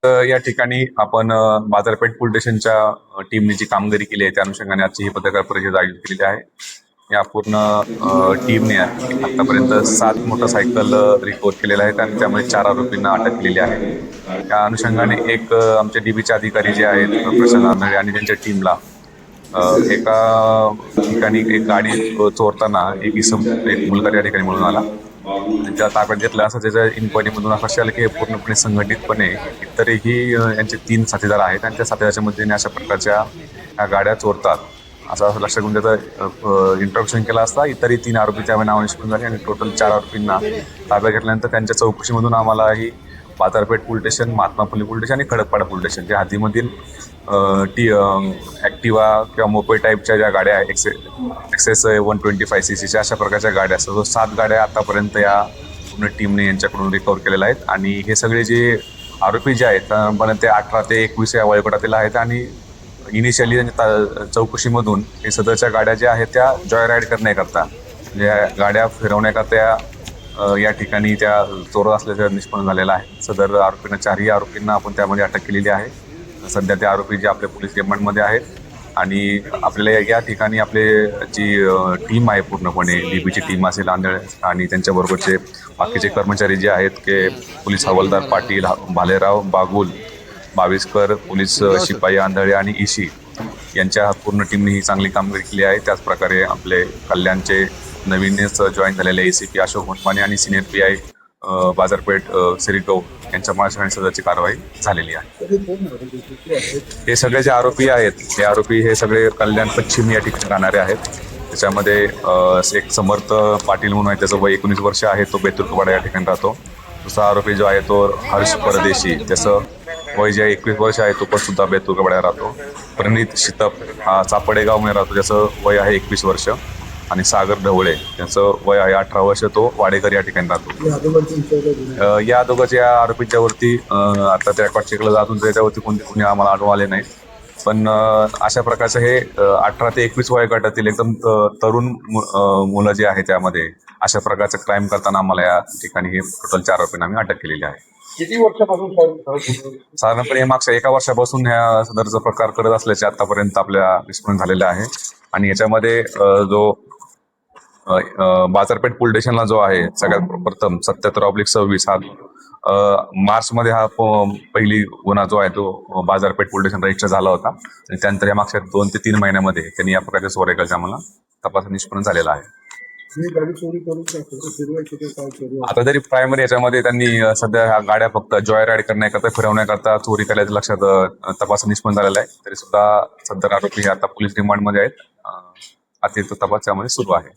या ठिकाणी आपण बाजारपेठ पोलीस स्टेशनच्या टीमने जी कामगिरी केली आहे त्या अनुषंगाने आजची ही पत्रकार परिषद आयोजित केलेली आहे. या पूर्ण टीमने आतापर्यंत 7 मोटरसायकल रिकव्हर केलेल्या आहेत आणि त्यामध्ये 4 आरोपींना अटक केलेली आहे. त्या अनुषंगाने एक आमचे डीबीचे अधिकारी जे आहेत प्रशांत आंधळे आणि त्यांच्या टीमला एका ठिकाणी एक गाडी चोरताना एक मुलगा त्या ठिकाणी म्हणून आला. त्यांच्या ताब्यात घेतला असं त्याच्या इन्क्वायरीमधून असं आलं की हे पूर्णपणे संघटितपणे इतरही यांचे 3 साथीदार आहेत आणि त्या साथीदाराच्या मदतीने अशा प्रकारच्या ह्या गाड्या चोरतात असं लक्षात घेऊन त्याचं इंट्रोडक्शन केलं असता इतरही 3 आरोपी त्यावेळी नाव निष्पन्न झाले आणि टोटल 4 आरोपींना ताब्यात घेतल्यानंतर त्यांच्या चौकशीमधून आम्हाला ही बाजारपेठ police station, Mahatma Phule police station आणि खडकपाडा पोलीस स्टेशन या हद्दीमधील ॲक्टिवा किंवा मोपे टाईपच्या ज्या गाड्या आहेत एक्सेस 125cc अशा प्रकारच्या गाड्या असतात. 7 गाड्या आतापर्यंत या पूर्ण टीमने यांच्याकडून रिकव्हर केलेल्या आहेत आणि हे सगळे जे आरोपी जे आहेत पण ते 18 ते 21 या वयोगटातील आहेत आणि इनिशियली त्यांच्या चौकशीमधून हे सदरच्या गाड्या ज्या आहेत त्या जॉय राईड करण्याकरता म्हणजे गाड्या फिरवण्याकरता या ठिकाणी त्या चोरत असल्याचं निष्पन्न झालेलं आहे. सदर आरोपींना 4ही आरोपींना आपण त्यामध्ये अटक केलेली आहे. सध्या ते आरोपी जे आपल्या पोलीस रिमांडमध्ये आहेत आणि आपल्याला या ठिकाणी आपले जी टीम आहे पूर्णपणे डीबीची टीम असेल आंधळे आणि त्यांच्याबरोबरचे बाकीचे कर्मचारी जे आहेत की पोलीस हवालदार पाटील, भालेराव, बागुल, बाविस्कर, पोलीस शिपाई आंधळे आणि ईशी यांच्या पूर्ण टीमने ही चांगली कामगिरी केली आहे. त्याचप्रकारे आपले कल्याणचे नवीनच जॉईन झालेले ACP अशोक मोटमाने आणि सिनियर PI बाजारपेठ सिरिगौ यांच्या मार्गदर्शनाने सदरची कारवाई झालेली आहे. हे सगळे जे आरोपी आहेत हे आरोपी हे सगळे कल्याण पश्चिम या ठिकाणी राहणारे आहेत. त्याच्यामध्ये एक समर्थ पाटील म्हणून आहे, त्याचं वय 19 वर्ष आहे, तो बेतुरकवाडा या ठिकाणी राहतो. दुसरा आरोपी जो आहे तो हर्ष परदेशी, त्याचं वय जे 21 वर्ष आहे, तो पण सुद्धा बेतुरकवाडा राहतो. प्रणित शितप हा चापडेगावमध्ये राहतो, त्याचं वय आहे 21 वर्ष. आणि सागर ढवळे त्याचं वय आहे 18 वर्ष, तो वाडेकर या ठिकाणी राहतो. या दोघांच्या आरोपींच्या वरती आता त्या कॉन्स्टेबल अजून त्याच्यावरती कोणी आम्हाला आढळून आले नाही. पण अशा प्रकारचं हे 18 ते 21 वयोगटातील एकदम तरुण मुलं जे आहे त्यामध्ये अशा प्रकारचं क्राईम करताना आम्हाला या ठिकाणी हे टोटल 4 आरोपींना आम्ही अटक केलेली आहे. किती वर्षापासून साधारणपणे मागच्या 1 वर्षापासून ह्या सदरचा प्रकार करत असल्याचे आतापर्यंत आपल्या निष्पन्न झालेलं आहे. आणि याच्यामध्ये जो बाजारपेठ पोलीस स्टेशनला जो आहे सगळ्यात प्रथम 77/26 हा मार्चमध्ये हा पहिली गुन्हा जो आहे तो बाजारपेठ पोलीस स्टेशन रजिस्टर झाला होता आणि त्यानंतर या मागच्या 2 ते 3 महिन्यामध्ये त्यांनी या प्रकारच्या चोऱ्याचा आम्हाला तपास निष्पन्न झालेला आहे. आता जरी प्रायमरी याच्यामध्ये त्यांनी सध्या ह्या गाड्या फक्त जॉय राईड करण्याकरता फिरवण्याकरता चोरी केल्याचं लक्षात तपास निष्पन्न झालेला आहे. तरी सुद्धा सदर आरोपी हे आता पोलीस रिमांडमध्ये आहेत. अतिरिक्त तपास त्यामध्ये सुरू आहे.